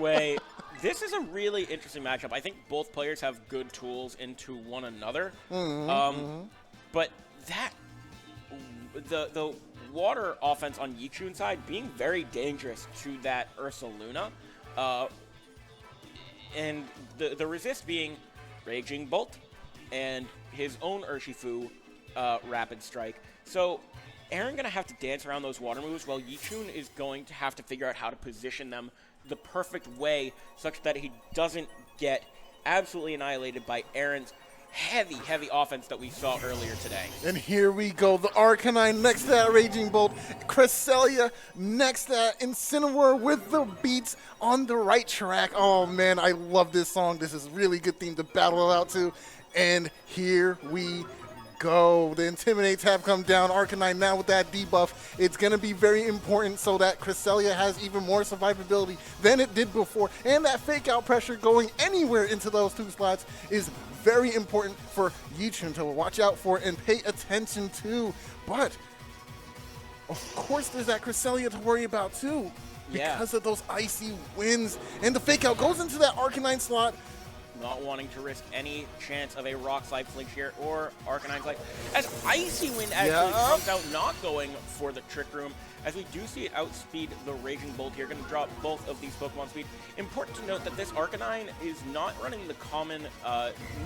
way, this is a really interesting matchup. I think both players have good tools into one another. But that the water offense on Yichun's side being very dangerous to that Ursaluna, and the resist being Raging Bolt and his own Urshifu Rapid Strike. So Aaron gonna have to dance around those water moves, while Yichun is going to have to figure out how to position them the perfect way such that he doesn't get absolutely annihilated by Aaron's heavy offense that we saw earlier today. And here we go. The Arcanine next to that Raging Bolt. Cresselia next to that Incineroar with the beats on the right track. Oh, man, I love this song. This is a really good theme to battle out to. And here we go. The Intimidates have come down. Arcanine now with that debuff. It's going to be very important so that Cresselia has even more survivability than it did before. And that fake out pressure going anywhere into those two slots is very important for Yichun to watch out for and pay attention to. But, of course, there's that Cresselia to worry about too. Because of those icy winds. And the fake out goes into that Arcanine slot. Not wanting to risk any chance of a Rock Slide flinch here or Arcanine's Life. As Icy Wind actually comes out, not going for the Trick Room, as we do see it outspeed the Raging Bolt here, going to drop both of these Pokemon speed. Important to note that this Arcanine is not running the common,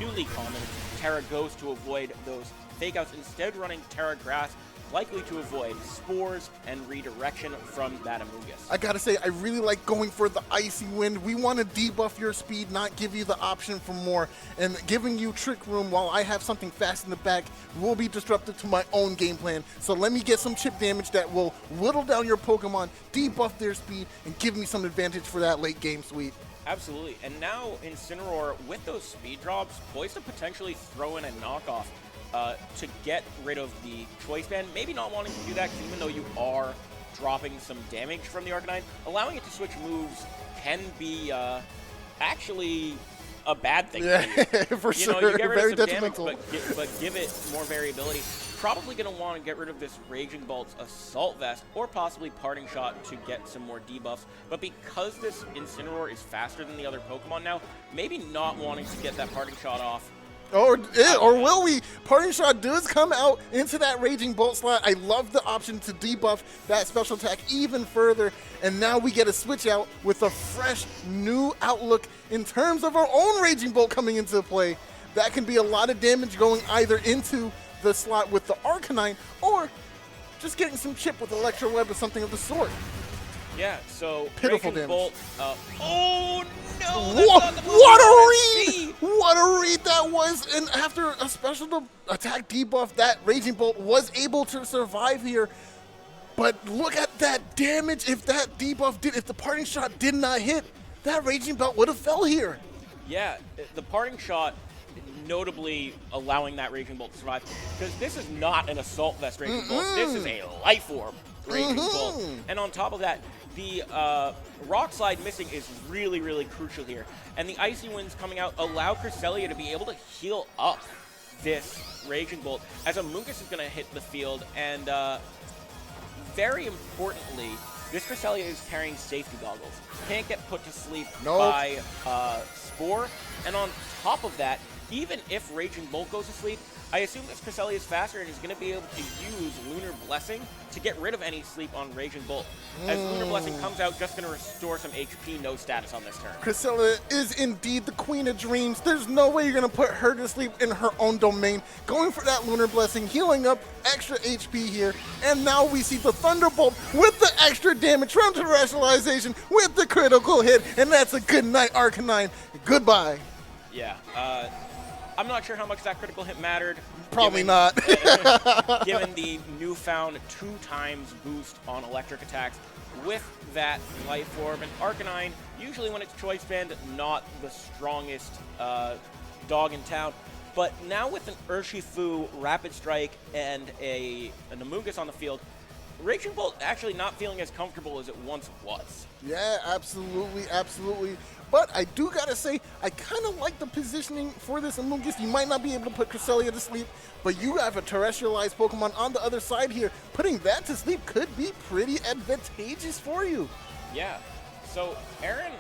newly common Terra Ghost to avoid those fake outs, instead running Terra Grass, likely to avoid spores and redirection from that Amoonguss. I gotta say, I really like going for the Icy Wind. We want to debuff your speed, not give you the option for more. And giving you Trick Room while I have something fast in the back will be disruptive to my own game plan. So let me get some chip damage that will whittle down your Pokemon, debuff their speed, and give me some advantage for that late game sweep. Absolutely. And now Incineroar, with those speed drops, poised to potentially throw in a knockoff to get rid of the Choice Band. Maybe not wanting to do that, even though you are dropping some damage from the Arcanine. Allowing it to switch moves can be actually a bad thing. Yeah, for sure. You get rid Very of some detrimental. damage, but give it more variability. Probably going to want to get rid of this Raging Bolt's Assault Vest, or possibly Parting Shot to get some more debuffs. But because this Incineroar is faster than the other Pokemon now, maybe not wanting to get that Parting Shot off. Or will we? Parting Shot does come out into that Raging Bolt slot. I love the option to debuff that special attack even further. And now we get a switch out with a fresh new outlook in terms of our own Raging Bolt coming into play. That can be a lot of damage going either into the slot with the Arcanine or just getting some chip with Electro Web or something of the sort. Yeah, so Pitiful Raging damage. Bolt. Oh no! What a read! What a read that was! And after a special attack debuff, that Raging Bolt was able to survive here. But look at that damage! If that debuff if the Parting Shot did not hit, that Raging Bolt would have fell here. Yeah, the Parting Shot notably allowing that Raging Bolt to survive, because this is not an Assault Vest Raging Bolt. This is a Life Orb Raging Bolt. And on top of that, the Rock Slide missing is really, really crucial here. And the Icy Winds coming out allow Cresselia to be able to heal up this Raging Bolt, as Amoonguss is going to hit the field. And very importantly, this Cresselia is carrying safety goggles. Can't get put to sleep by Spore. And on top of that, even if Raging Bolt goes to sleep, I assume this Cresselia is faster and is going to be able to use Lunar Blessing to get rid of any sleep on Raging Bolt. As Lunar Blessing comes out, just going to restore some HP, no status on this turn. Cresselia is indeed the Queen of Dreams. There's no way you're going to put her to sleep in her own domain. Going for that Lunar Blessing, healing up extra HP here. And now we see the Thunderbolt with the extra damage from Terrestrialization with the critical hit. And that's a good night, Arcanine. Goodbye. Yeah, I'm not sure how much that critical hit mattered. Probably not. Given the newfound 2x boost on electric attacks with that Life Orb. And Arcanine, usually when it's Choice Band, not the strongest dog in town. But now with an Urshifu, Rapid Strike, and an Amoonguss on the field, Raging Bolt actually not feeling as comfortable as it once was. Yeah, absolutely, absolutely. But I do gotta say, I kind of like the positioning for this Amoonguss. You might not be able to put Cresselia to sleep, but you have a terrestrialized Pokemon on the other side here. Putting that to sleep could be pretty advantageous for you. Yeah. So Aaron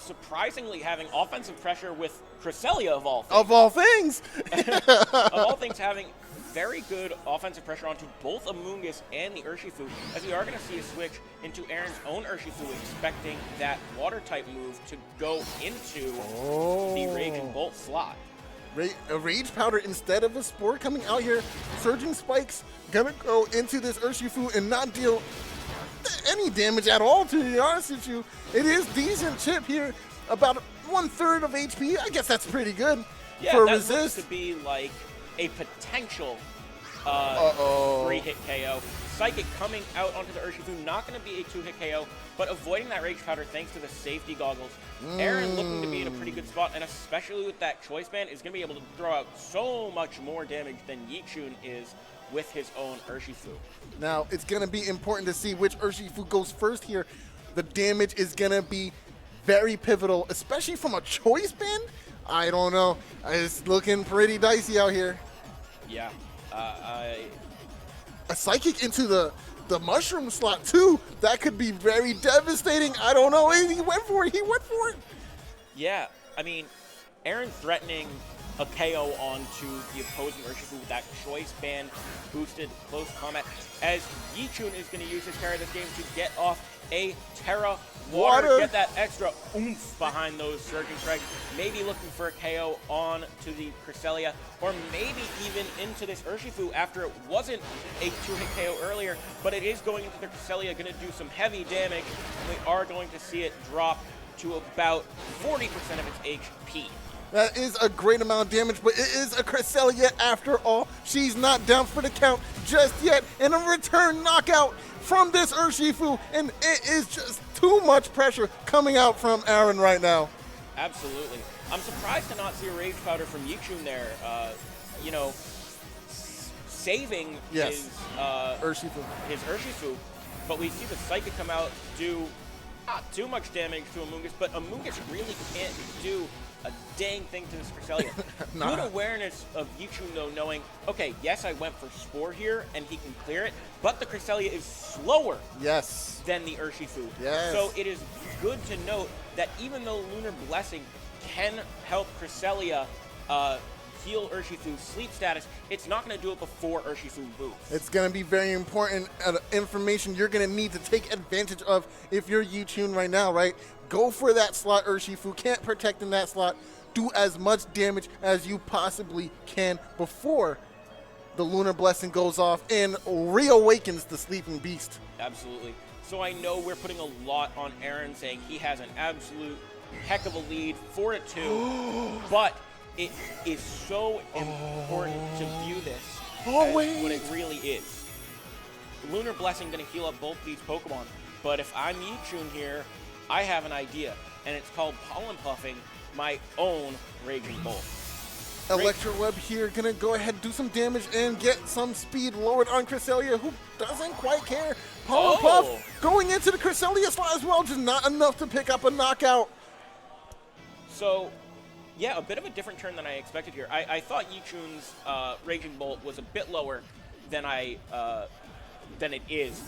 surprisingly having offensive pressure with Cresselia of all things. Of all things. Of all things, having very good offensive pressure onto both Amoonguss and the Urshifu, as we are going to see a switch into Aaron's own Urshifu, expecting that water-type move to go into the Raging Bolt slot. A Rage Powder instead of a Spore coming out here. Surging Spikes gonna go into this Urshifu and not deal any damage at all, to be honest with you. It is decent chip here, about 1/3 of HP. I guess that's pretty good for that resist. looks to be like a potential 3-hit KO. Psychic coming out onto the Urshifu, not going to be a 2-hit KO, but avoiding that Rage Powder thanks to the safety goggles. Aaron looking to be in a pretty good spot, and especially with that Choice Band, is going to be able to throw out so much more damage than Yichun is with his own Urshifu. Now, it's going to be important to see which Urshifu goes first here. The damage is going to be very pivotal, especially from a Choice Band. I don't know. It's looking pretty dicey out here. Yeah. A Psychic into the Mushroom slot, too. That could be very devastating. I don't know. He went for it. He went for it. Yeah. I mean, Aaron threatening a KO onto the opposing Urshifu with that Choice Band boosted close combat, as Yichun is going to use his carry this game to get off a Terra Water, get that extra oomph behind those Surging Strikes, maybe looking for a KO on to the Cresselia, or maybe even into this Urshifu after it wasn't a 2-hit KO earlier, but it is going into the Cresselia, going to do some heavy damage, and we are going to see it drop to about 40% of its HP. That is a great amount of damage, but it is a Cresselia after all. She's not down for the count just yet, and a return knockout from this Urshifu, and it is just too much pressure coming out from Aaron right now. Absolutely. I'm surprised to not see a Rage Powder from Yichun there, saving his Urshifu, but we see the Psychic come out, do not too much damage to Amoonguss, but Amoonguss really can't do a dang thing to this Cresselia. Good awareness of Yichun, though, knowing, okay, yes, I went for Spore here, and he can clear it, but the Cresselia is slower than the Urshifu. So it is good to note that even though Lunar Blessing can help Cresselia heal Urshifu's sleep status, it's not going to do it before Urshifu moves. It's going to be very important information you're going to need to take advantage of if you're Yichun right now, right? Go for that slot, Urshifu. Can't protect in that slot. Do as much damage as you possibly can before the Lunar Blessing goes off and reawakens the Sleeping Beast. Absolutely. So I know we're putting a lot on Aaron, saying he has an absolute heck of a lead, 4-2, but it is so important to view this as what it really is. Lunar Blessing going to heal up both these Pokemon, but if I'm Yichun here, I have an idea, and it's called Pollen Puffing my own Raging Bolt. Electro Web here, gonna go ahead and do some damage and get some speed lowered on Cresselia, who doesn't quite care. Pollen Puff going into the Cresselia slot as well, just not enough to pick up a knockout. So, yeah, a bit of a different turn than I expected here. I thought Yichun's Raging Bolt was a bit lower than than it is.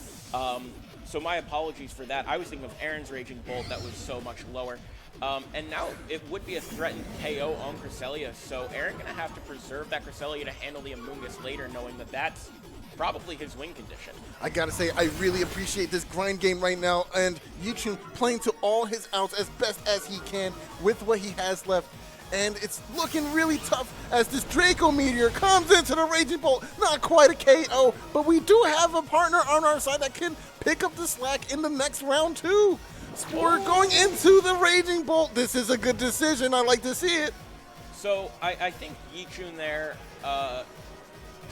So my apologies for that. I was thinking of Aaron's Raging Bolt that was so much lower. And now it would be a threatened KO on Cresselia, so Aaron going to have to preserve that Cresselia to handle the Amoonguss later, knowing that that's probably his win condition. I gotta say, I really appreciate this grind game right now, and Yichun playing to all his outs as best as he can with what he has left. And it's looking really tough as this Draco Meteor comes into the Raging Bolt. Not quite a KO, but we do have a partner on our side that can pick up the slack in the next round too. Spore going into the Raging Bolt. This is a good decision. I like to see it. So I think Yichun there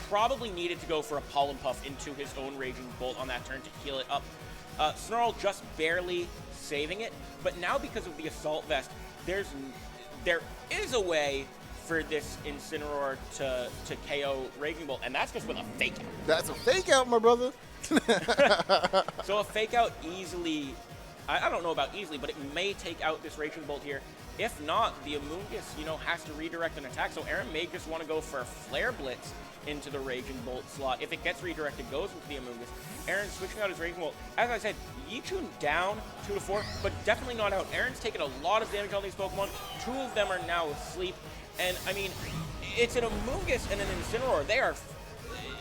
probably needed to go for a Pollen Puff into his own Raging Bolt on that turn to heal it up. Snarl just barely saving it, but now because of the Assault Vest, there is a way for this Incineroar to KO Raging Bolt, and that's just with a Fake Out. That's a Fake Out, my brother. So a Fake Out easily, I don't know about easily, but it may take out this Raging Bolt here. If not, the Amoonguss, has to redirect an attack, so Aaron may just want to go for a Flare Blitz into the Raging Bolt slot. If it gets redirected, goes into the Amoonguss. Aaron switching out his Raging Bolt. As I said, Yichun down 2-4, but definitely not out. Aaron's taken a lot of damage on these Pokemon. 2 of them are now asleep. And, I mean, it's an Amoonguss and an Incineroar. They are...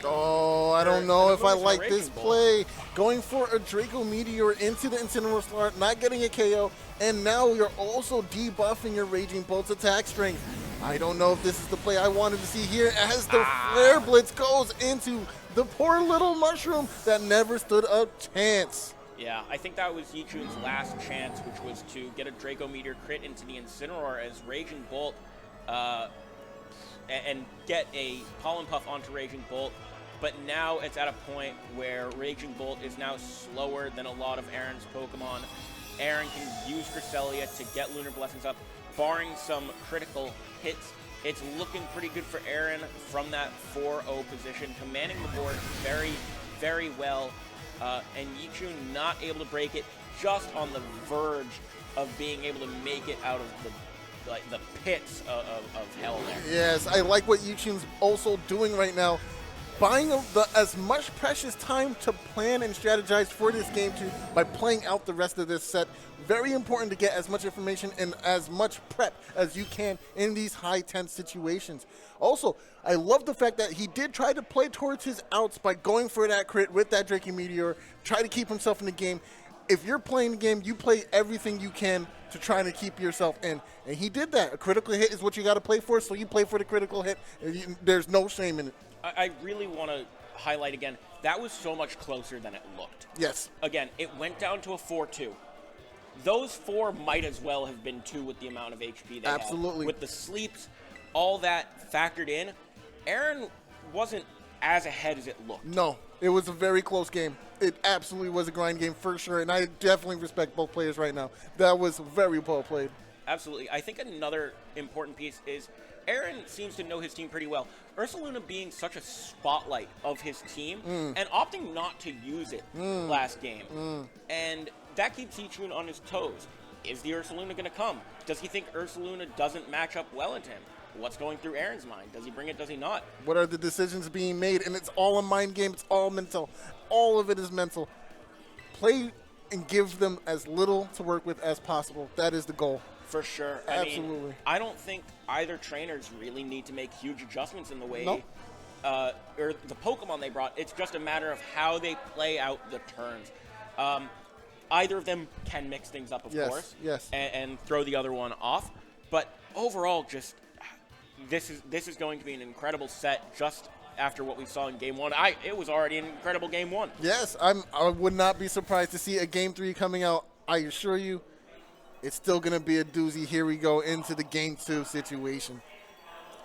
Oh, I don't know if I like this Bolt. play. Going for a Draco Meteor into the Incineroar slot, not getting a KO, and now you're also debuffing your Raging Bolt's attack strength. I don't know if this is the play I wanted to see here as the Flare Blitz goes into the poor little mushroom that never stood a chance. Yeah, I think that was Yichun's last chance, which was to get a Draco Meteor crit into the Incineroar as Raging Bolt and get a Pollen Puff onto Raging Bolt. But now it's at a point where Raging Bolt is now slower than a lot of Aaron's Pokemon. Aaron can use Cresselia to get Lunar Blessings up, barring some critical hits. It's looking pretty good for Aaron from that 4-0 position, commanding the board very, very well. And Yichun not able to break it, just on the verge of being able to make it out of the pits of hell there. Yes, I like what Yichun's also doing right now. Buying as much precious time to plan and strategize for this game by playing out the rest of this set. Very important to get as much information and as much prep as you can in these high tense situations. Also, I love the fact that he did try to play towards his outs by going for that crit with that Draco Meteor, try to keep himself in the game. If you're playing the game, you play everything you can to try to keep yourself in. And he did that. A critical hit is what you got to play for, so you play for the critical hit. There's no shame in it. I really want to highlight again, that was so much closer than it looked. Yes. Again, it went down to a 4-2. Those 4 might as well have been 2 with the amount of HP they Absolutely. had. With the sleeps, all that factored in, Aaron wasn't as ahead as it looked. No, it was a very close game. It absolutely was a grind game for sure, and I definitely respect both players right now. That was very well played. Absolutely. I think another important piece is Aaron seems to know his team pretty well. Ursaluna being such a spotlight of his team and opting not to use it last game. And that keeps Yichun on his toes. Is the Ursaluna going to come? Does he think Ursaluna doesn't match up well into him? What's going through Aaron's mind? Does he bring it? Does he not? What are the decisions being made? And it's all a mind game. It's all mental. All of it is mental. Play and give them as little to work with as possible. That is the goal. For sure. Absolutely. I mean, I don't think either trainers really need to make huge adjustments in the way or the Pokemon they brought. It's just a matter of how they play out the turns. Either of them can mix things up, of course, and throw the other one off. But overall, just this is going to be an incredible set. Just after what we saw in Game 1, it was already an incredible Game 1. Yes, I would not be surprised to see a Game 3 coming out. I assure you, it's still going to be a doozy. Here we go into the Game 2 situation.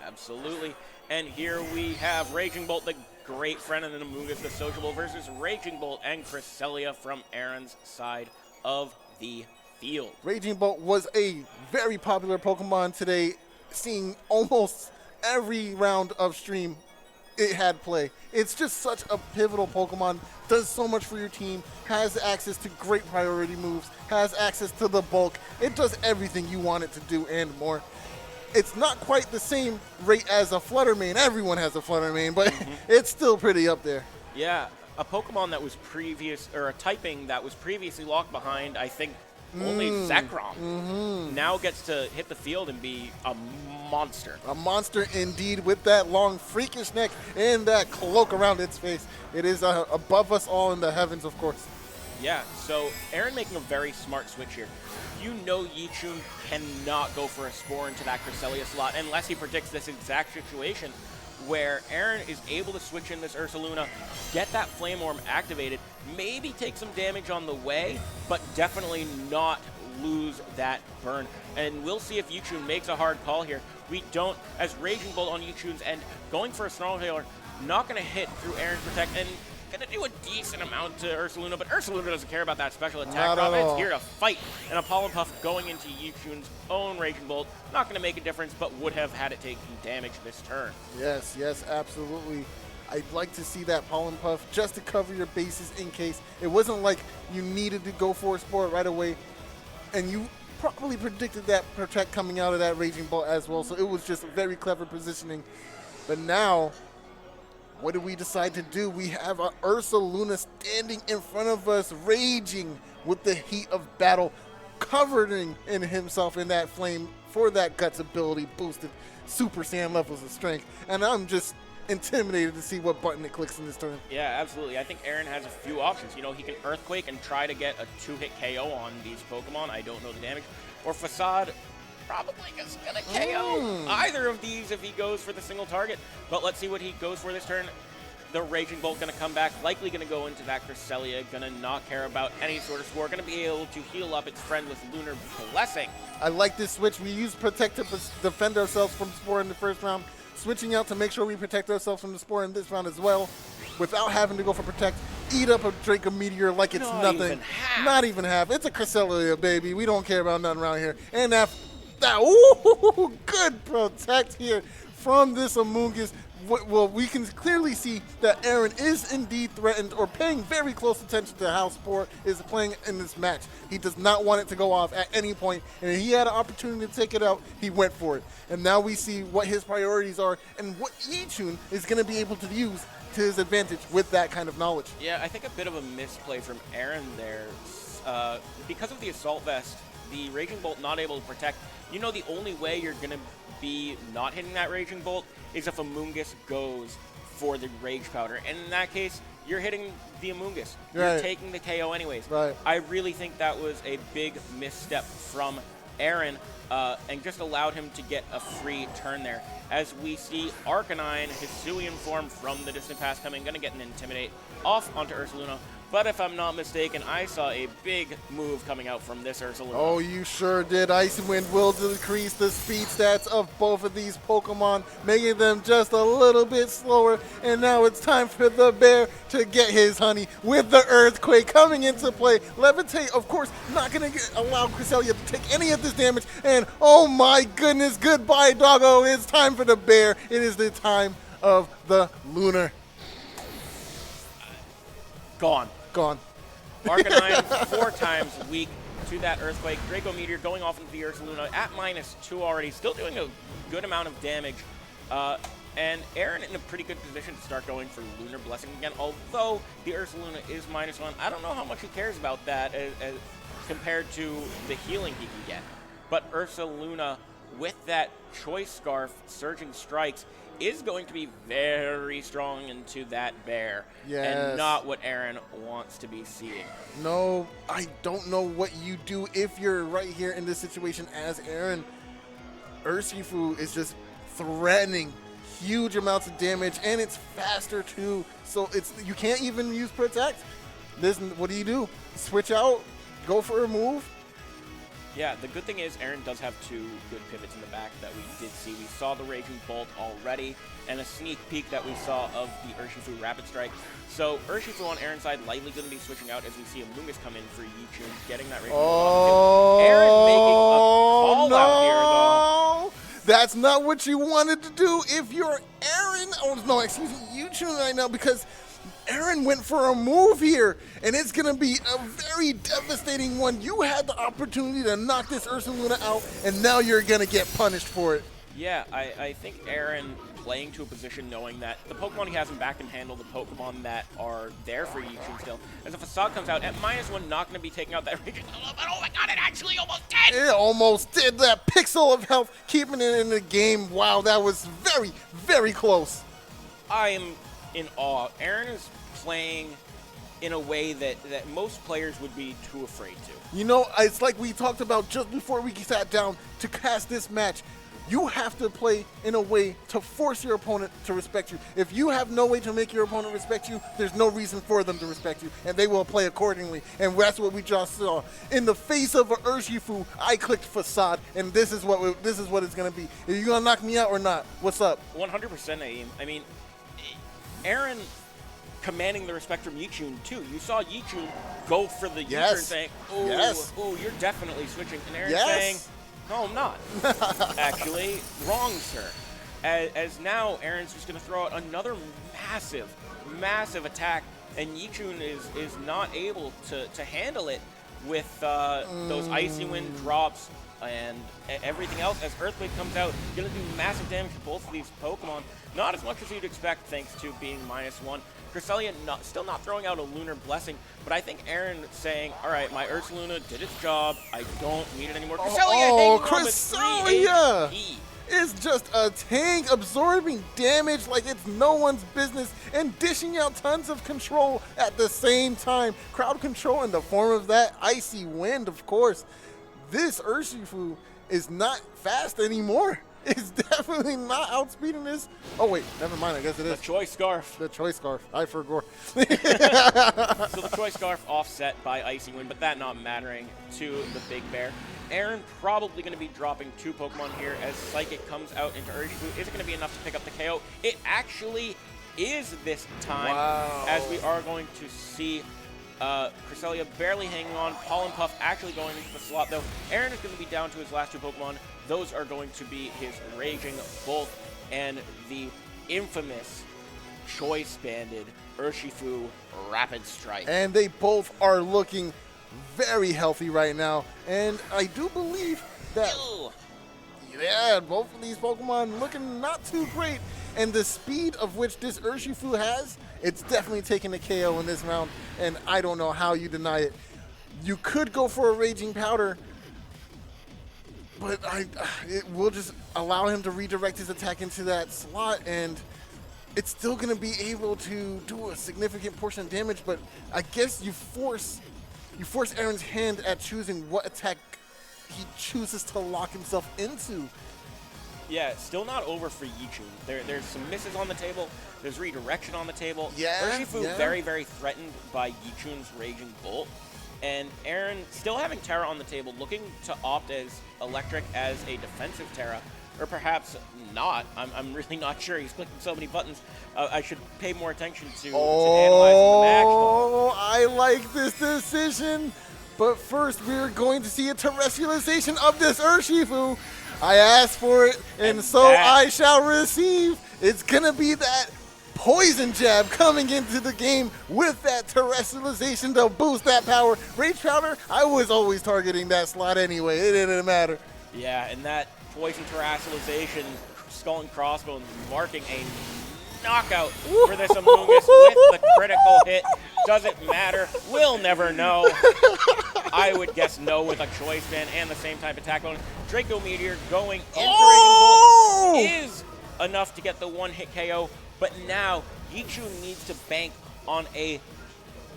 Absolutely. And here we have Raging Bolt, the great friend of the Amoonguss, the sociable, versus Raging Bolt and Cresselia from Aaron's side of the field. Raging Bolt was a very popular Pokemon today, seeing almost every round of stream it had play. It's just such a pivotal Pokemon, does so much for your team, has access to great priority moves, has access to the bulk. It does everything you want it to do and more. It's not quite the same rate as a Flutter Mane. Everyone has a Flutter Mane, but it's still pretty up there. Yeah, a Pokemon that was a typing that was previously locked behind, I think, only Zekrom, now gets to hit the field and be a monster. A monster indeed, with that long freakish neck and that cloak around its face. It is above us all in the heavens, of course. Yeah, so Aaron making a very smart switch here. You know Yichun cannot go for a Spore into that Cresselia slot unless he predicts this exact situation where Aaron is able to switch in this Ursaluna, get that Flame Orb activated, maybe take some damage on the way, but definitely not lose that burn. And we'll see if Yichun makes a hard call here. We don't, as Raging Bolt on Yichun's end, going for a Snarl Tailor, not going to hit through Aaron's Protect, and going to do a decent amount to Ursaluna, but Ursaluna doesn't care about that special attack drop. It's here to fight, and a Pollen Puff going into Yichun's own Raging Bolt. Not going to make a difference, but would have had it taking damage this turn. Yes, yes, absolutely. I'd like to see that Pollen Puff just to cover your bases in case. It wasn't like you needed to go for a Spore right away, and you probably predicted that Protect coming out of that Raging Bolt as well, so it was just very clever positioning. But now, what do we decide to do? We have a Ursaluna standing in front of us, raging with the heat of battle covering in himself in that flame for that Guts ability boosted Super Saiyan levels of strength. And I'm just intimidated to see what button it clicks in this turn. Yeah, absolutely. I think Aaron has a few options. You know, he can Earthquake and try to get a 2-hit KO on these Pokemon. I don't know the damage. Or Facade, probably just going to KO either of these if he goes for the single target. But let's see what he goes for this turn. The Raging Bolt going to come back, likely going to go into that Cresselia, going to not care about any sort of Spore, going to be able to heal up its friend with Lunar Blessing. I like this switch. We use Protect to defend ourselves from Spore in the first round. Switching out to make sure we protect ourselves from the Spore in this round as well, without having to go for Protect. Eat up a Draco Meteor like it's nothing. Not even half. It's a Cresselia, baby. We don't care about nothing around here. And that ooh, good Protect here from this Amoonguss. Well, we can clearly see that Aaron is indeed threatened or paying very close attention to how Spore is playing in this match. He does not want it to go off at any point, and if he had an opportunity to take it out, he went for it. And now we see what his priorities are and what Yichun is going to be able to use to his advantage with that kind of knowledge. Yeah, I think a bit of a misplay from Aaron there. Because of the Assault Vest, the Raging Bolt not able to protect, you know the only way you're going to be not hitting that Raging Bolt is if Amoonguss goes for the Rage Powder. And in that case, you're hitting the Amoonguss. You're taking the KO anyways. Right. I really think that was a big misstep from Aaron and just allowed him to get a free turn there. As we see Arcanine, Hisuian form from the distant past coming, going to get an Intimidate off onto Ursaluna. But if I'm not mistaken, I saw a big move coming out from this Ursaluna. Oh, you sure did. Icy Wind will decrease the speed stats of both of these Pokemon, making them just a little bit slower. And now it's time for the bear to get his honey with the Earthquake coming into play. Levitate, of course, not going to allow Cresselia to take any of this damage. And oh my goodness, goodbye, doggo. It's time for the bear. It is the time of the Lunar. Gone. Arcanine 4 times weak to that Earthquake. Draco Meteor going off into the Ursaluna at -2 already, still doing a good amount of damage. And Aaron in a pretty good position to start going for Lunar Blessing again, although the Ursaluna is -1. I don't know how much he cares about that as compared to the healing he can get. But Ursaluna, with that Choice Scarf, Surging Strikes, is going to be very strong into that bear. Yes. And not what Aaron wants to be seeing. No, I don't know what you do if you're right here in this situation as Aaron. Urshifu is just threatening huge amounts of damage, and it's faster too. So you can't even use Protect. What do? Switch out, go for a move. Yeah, the good thing is Aaron does have 2 good pivots in the back that we did see. We saw the Raging Bolt already, and a sneak peek that we saw of the Urshifu Rapid Strike. So Urshifu on Aaron's side likely going to be switching out as we see Amoonguss come in for Yichun, getting that Raging Bolt. Aaron making a call out here, though. That's not what you wanted to do if you're Aaron. Oh, no, excuse me, Yichun right now, because Aaron went for a move here, and it's going to be a very devastating one. You had the opportunity to knock this Ursaluna out, and now you're going to get punished for it. Yeah, I think Aaron playing to a position knowing that the Pokemon he has in back can handle the Pokemon that are there for Yichun still. As the Facade comes out at -1, not going to be taking out that Raging Bolt, but oh my god, it actually almost did! It almost did. That pixel of health, keeping it in the game. Wow, that was very, very close. I am in awe. Aaron is playing in a way that most players would be too afraid to. You know, it's like we talked about just before we sat down to cast this match. You have to play in a way to force your opponent to respect you. If you have no way to make your opponent respect you, there's no reason for them to respect you, and they will play accordingly. And that's what we just saw. In the face of an Urshifu, I clicked Facade, and this is what it's going to be. Are you going to knock me out or not? What's up? 100% Naeem. I mean, Aaron commanding the respect from Yichun too. You saw Yichun go for the U-turn saying, oh, you're definitely switching. And Aaron saying, no, I'm not. Actually, wrong, sir. As now, Aaron's just going to throw out another massive attack, and Yichun is not able to handle it with those Icy Wind drops, and everything else as Earthquake comes out, going to do massive damage to both of these Pokemon. Not as much as you'd expect thanks to being -1. Cresselia still not throwing out a Lunar Blessing, but I think Aaron saying, all right, my Ursaluna did its job. I don't need it anymore. Cresselia Cresselia is just a tank absorbing damage like it's no one's business and dishing out tons of control at the same time. Crowd control in the form of that Icy Wind, of course. This Urshifu is not fast anymore. It's definitely not outspeeding this. Oh, wait, never mind. I guess it is. The Choice Scarf. The Choice Scarf. I forgot. So the Choice Scarf offset by Icy Wind, but that not mattering to the Big Bear. Aaron probably going to be dropping 2 Pokemon here as Psychic comes out into Urshifu. Is it going to be enough to pick up the KO? It actually is this time, as we are going to see Cresselia barely hanging on. Pollen Puff actually going into the slot, though. Aaron is going to be down to his last 2 Pokemon. Those are going to be his Raging Bolt and the infamous choice-banded Urshifu Rapid Strike. And they both are looking very healthy right now. And I do believe that, yeah, both of these Pokemon looking not too great. And the speed of which this Urshifu has, it's definitely taking the KO in this round. And I don't know how you deny it. You could go for a Raging Powder, but it will just allow him to redirect his attack into that slot, and it's still going to be able to do a significant portion of damage. But I guess you force Aaron's hand at choosing what attack he chooses to lock himself into. Yeah, still not over for Yichun. There's some misses on the table. There's redirection on the table. Yeah, Urshifu very, very threatened by Yichun's Raging Bolt. And Aaron still having Terra on the table, looking to opt as Electric as a defensive Terra. Or perhaps not. I'm really not sure. He's clicking so many buttons. I should pay more attention to analyzing the match. Oh, I like this decision. But first, we're going to see a terrestrialization of this Urshifu. I asked for it, and so I shall receive. It's going to be that Poison Jab coming into the game with that terrestrialization to boost that power. Rage Powder, I was always targeting that slot anyway. It didn't matter. Yeah, and that Poison Terrestrialization, Skull and Crossbones marking a knockout for this Amoonguss with the critical hit. Doesn't matter. We'll never know. I would guess no with a Choice Band and the same type attack bonus. Draco Meteor going into Raging Bolt is enough to get the one-hit KO. But now, Yichun needs to bank on a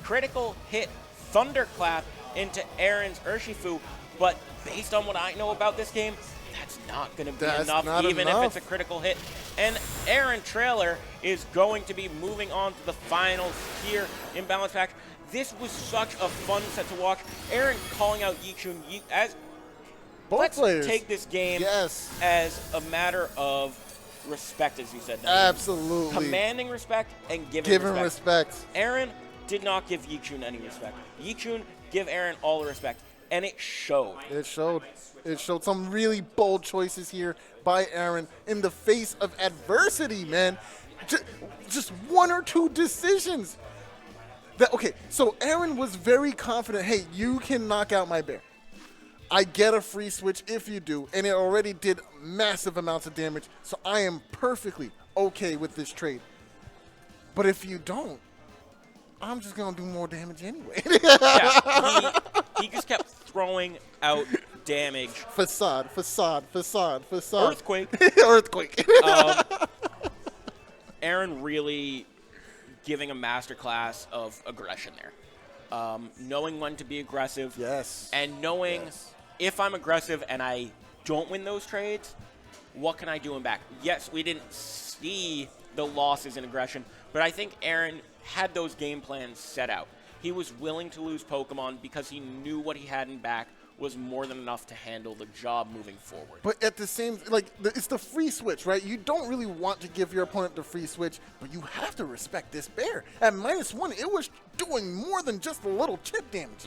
critical hit Thunderclap into Aaron's Urshifu. But based on what I know about this game, that's not going to be enough, even if it's a critical hit. And Aaron Trailer is going to be moving on to the finals here in Balance Pack. This was such a fun set to watch. Aaron calling out Yichun as Both players. Take this game as a matter of respect, as you said. Absolutely. Commanding respect and giving respect. Aaron did not give Yichun any respect. Yichun give Aaron all the respect, and it showed. It showed. It showed some really bold choices here by Aaron in the face of adversity, man. Just 1 or 2 decisions. Okay, so Aaron was very confident, hey, you can knock out my bear. I get a free switch if you do, and it already did massive amounts of damage, so I am perfectly okay with this trade. But if you don't, I'm just going to do more damage anyway. Yeah, he just kept throwing out damage. Facade. Earthquake. Earthquake. Aaron really giving a masterclass of aggression there. Knowing when to be aggressive. Yes. And knowing if I'm aggressive and I don't win those trades, what can I do him back? Yes, we didn't see the losses in aggression, but I think Aaron had those game plans set out. He was willing to lose Pokemon because he knew what he had in back was more than enough to handle the job moving forward. But at the same, it's the free switch, right? You don't really want to give your opponent the free switch, but you have to respect this bear. At -1, it was doing more than just a little chip damage.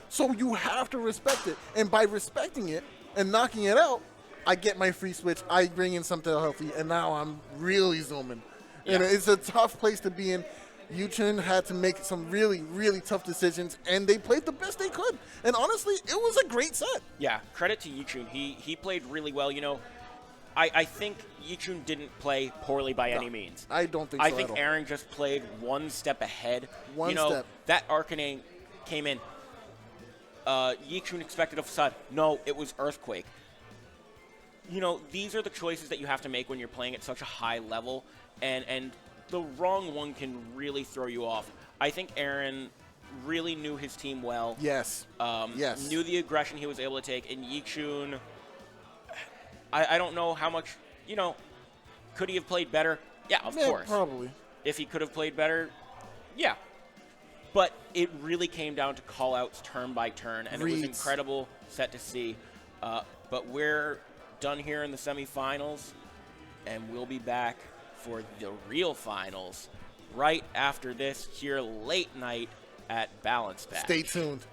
So you have to respect it. And by respecting it and knocking it out, I get my free switch, I bring in something healthy, and now I'm really zooming. Yeah. And it's a tough place to be in. Yichun had to make some really, really tough decisions, and they played the best they could. And honestly, it was a great set. Yeah, credit to Yichun. He played really well. You know, I think Yichun didn't play poorly by any means. I don't think so I think at all. Aaron just played one step ahead. One you know, step. That Arcanine came in. Yichun expected a facade. No, it was Earthquake. You know, these are the choices that you have to make when you're playing at such a high level, and the wrong one can really throw you off. I think Aaron really knew his team well. Yes. Yes. Knew the aggression he was able to take. And Yichun, I don't know how much, you know, could he have played better? Yeah, of course. Probably. If he could have played better, yeah. But it really came down to call-outs turn by turn, and Reads. it was incredible set to see. But we're done here in the semifinals, and we'll be back for the real finals right after this here late night at Balance Batch. Stay tuned.